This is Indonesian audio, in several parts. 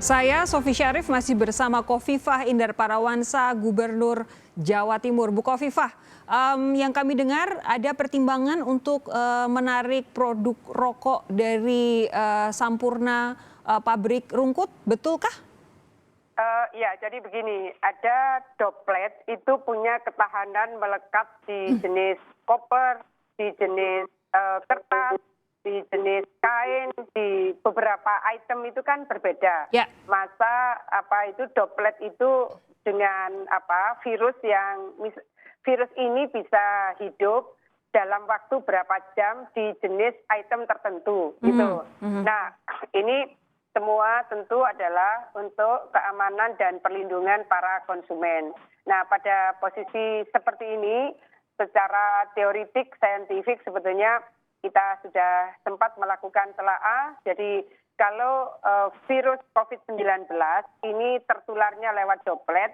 Saya Sofi Syarif masih bersama Kofifah Indar Parawansa, Gubernur Jawa Timur. Bu Kofifah, yang kami dengar ada pertimbangan untuk menarik produk rokok dari Sampurna pabrik Rungkut, betulkah? Ya, jadi begini, ada doplet itu punya ketahanan melekat di jenis koper, di jenis kertas, di jenis kain, di beberapa item itu kan berbeda. Ya. Masa itu doplet itu dengan virus virus ini bisa hidup dalam waktu berapa jam di jenis item tertentu gitu. Nah, ini semua tentu adalah untuk keamanan dan perlindungan para konsumen. Nah, pada posisi seperti ini, secara teoritik, saintifik sebetulnya kita sudah sempat melakukan telaah. Jadi kalau virus COVID-19 ini tertularnya lewat droplet,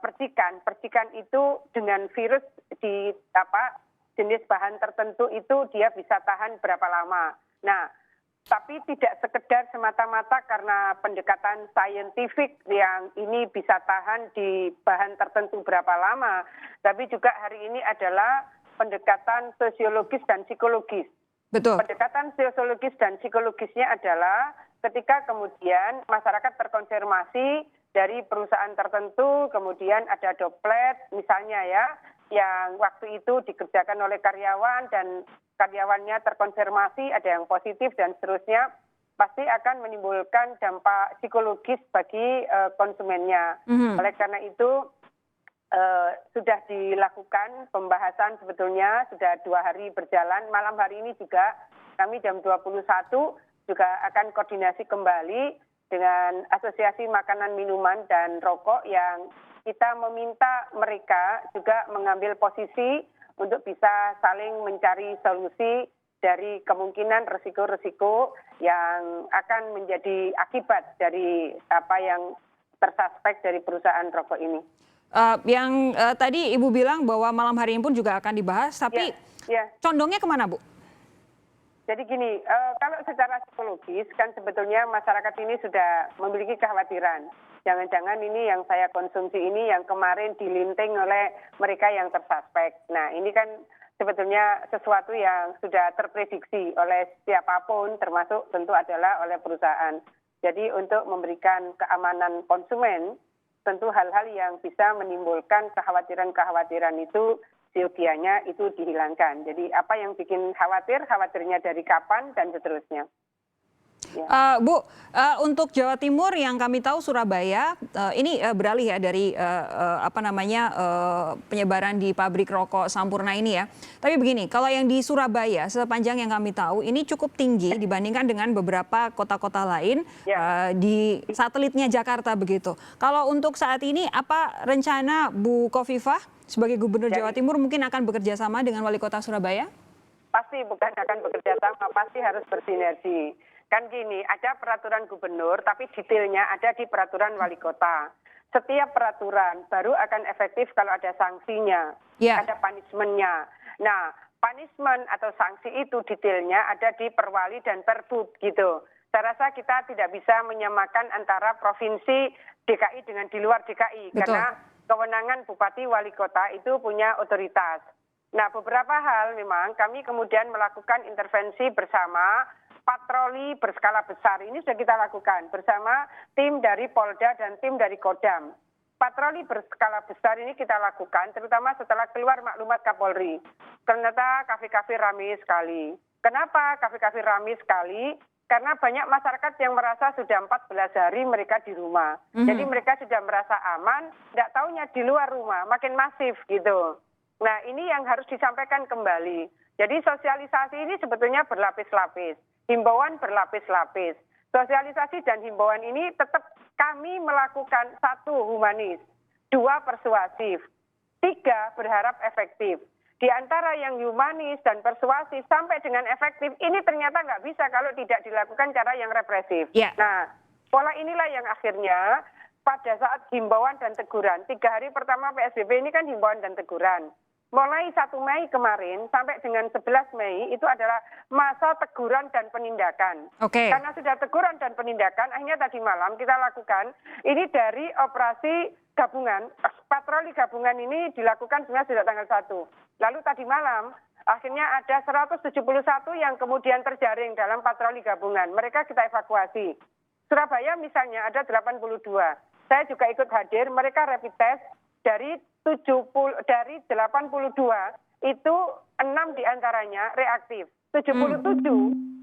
percikan itu dengan virus di jenis bahan tertentu itu dia bisa tahan berapa lama. Nah, tapi tidak sekedar semata-mata karena pendekatan saintifik yang ini bisa tahan di bahan tertentu berapa lama, tapi juga hari ini adalah pendekatan sosiologis dan psikologis. Betul. Pendekatan sosiologis dan psikologisnya adalah ketika kemudian masyarakat terkonfirmasi dari perusahaan tertentu, kemudian ada doplet misalnya ya, yang waktu itu dikerjakan oleh karyawan dan karyawannya terkonfirmasi ada yang positif dan seterusnya, pasti akan menimbulkan dampak psikologis bagi konsumennya. Oleh karena itu sudah dilakukan pembahasan sebetulnya sudah 2 hari berjalan. Malam hari ini juga kami jam 21 juga akan koordinasi kembali dengan Asosiasi Makanan, Minuman, dan Rokok yang kita meminta mereka juga mengambil posisi untuk bisa saling mencari solusi dari kemungkinan resiko-resiko yang akan menjadi akibat dari apa yang tersuspek dari perusahaan rokok ini. Tadi Ibu bilang bahwa malam hari ini pun juga akan dibahas, tapi condongnya kemana, Bu? Jadi gini, kalau secara psikologis kan sebetulnya masyarakat ini sudah memiliki kekhawatiran. Jangan-jangan ini yang saya konsumsi ini yang kemarin dilinting oleh mereka yang tersuspek. Nah, ini kan sebetulnya sesuatu yang sudah terprediksi oleh siapapun, termasuk tentu adalah oleh perusahaan. Jadi untuk memberikan keamanan konsumen, tentu hal-hal yang bisa menimbulkan kekhawatiran-kekhawatiran itu siogianya itu dihilangkan. Jadi apa yang bikin khawatir, khawatirnya dari kapan dan seterusnya. Ya. Bu, untuk Jawa Timur yang kami tahu Surabaya ini beralih ya dari penyebaran di pabrik rokok Sampurna ini ya. Tapi begini, kalau yang di Surabaya sepanjang yang kami tahu ini cukup tinggi dibandingkan dengan beberapa kota-kota lain di satelitnya Jakarta begitu. Kalau untuk saat ini apa rencana Bu Kofifah sebagai Gubernur Jawa Timur mungkin akan bekerja sama dengan Wali Kota Surabaya? Pasti bukan akan bekerja sama, pasti harus bersinergi. Kan gini, ada peraturan gubernur, tapi detailnya ada di peraturan wali kota. Setiap peraturan baru akan efektif kalau ada sanksinya, ada punishment-nya. Nah, punishment atau sanksi itu detailnya ada di perwali dan perbud gitu. Saya rasa kita tidak bisa menyamakan antara provinsi DKI dengan di luar DKI. Betul. Karena kewenangan bupati wali kota itu punya otoritas. Nah, beberapa hal memang kami kemudian melakukan intervensi bersama. Patroli berskala besar ini sudah kita lakukan bersama tim dari Polda dan tim dari Kodam. Patroli berskala besar ini kita lakukan terutama setelah keluar maklumat Kapolri. Ternyata kafe-kafe ramai sekali. Kenapa kafe-kafe ramai sekali? Karena banyak masyarakat yang merasa sudah 14 hari mereka di rumah. Jadi mereka sudah merasa aman, tidak taunya di luar rumah, makin masif gitu. Nah, ini yang harus disampaikan kembali. Jadi sosialisasi ini sebetulnya berlapis-lapis. Himbauan berlapis-lapis. Sosialisasi dan himbauan ini tetap kami melakukan 1, humanis, 2, persuasif, 3, berharap efektif. Di antara yang humanis dan persuasif sampai dengan efektif, ini ternyata nggak bisa kalau tidak dilakukan cara yang represif. Nah, pola inilah yang akhirnya pada saat himbauan dan teguran, 3 hari pertama PSBB ini kan himbauan dan teguran. mulai 1 Mei kemarin sampai dengan 11 Mei itu adalah masa teguran dan penindakan. Oke. Karena sudah teguran dan penindakan, akhirnya tadi malam kita lakukan ini dari operasi gabungan. Patroli gabungan ini dilakukan sebenarnya sejak tanggal 1. Lalu tadi malam akhirnya ada 171 yang kemudian terjaring dalam patroli gabungan. Mereka kita evakuasi. Surabaya misalnya ada 82. Saya juga ikut hadir, mereka rapid test dari 82 itu 6 diantaranya reaktif. 77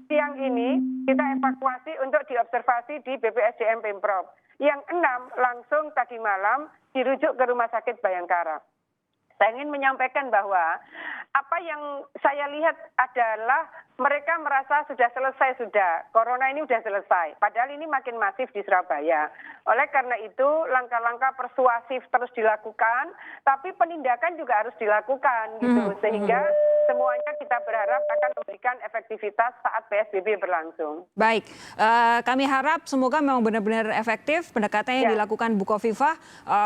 siang ini kita evakuasi untuk diobservasi di BPSDM Pemprov. Yang 6 langsung tadi malam dirujuk ke Rumah Sakit Bayangkara. Saya ingin menyampaikan bahwa apa yang saya lihat adalah mereka merasa sudah selesai corona ini sudah selesai. Padahal ini makin masif di Surabaya. Oleh karena itu langkah-langkah persuasif terus dilakukan, tapi penindakan juga harus dilakukan gitu. Sehingga semuanya kita berharap akan memberikan efektivitas saat PSBB berlangsung. Baik, kami harap semoga memang benar-benar efektif pendekatan yang dilakukan Bu Khofifah,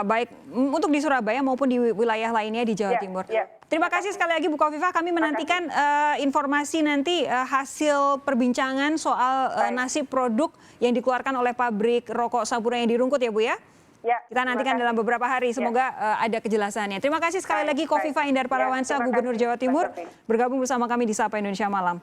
baik untuk di Surabaya maupun di wilayah lainnya di Jawa Timur. Terima kasih sekali lagi Bu Khofifah, kami menantikan informasi nanti hasil perbincangan soal nasib produk yang dikeluarkan oleh pabrik rokok Sampurna yang dirungkut ya Bu ya. Kita nantikan dalam beberapa hari, semoga ada kejelasannya. Terima kasih sekali lagi Khofifah Indar Parawansa, Gubernur Jawa Timur, bergabung bersama kami di Sapa Indonesia Malam.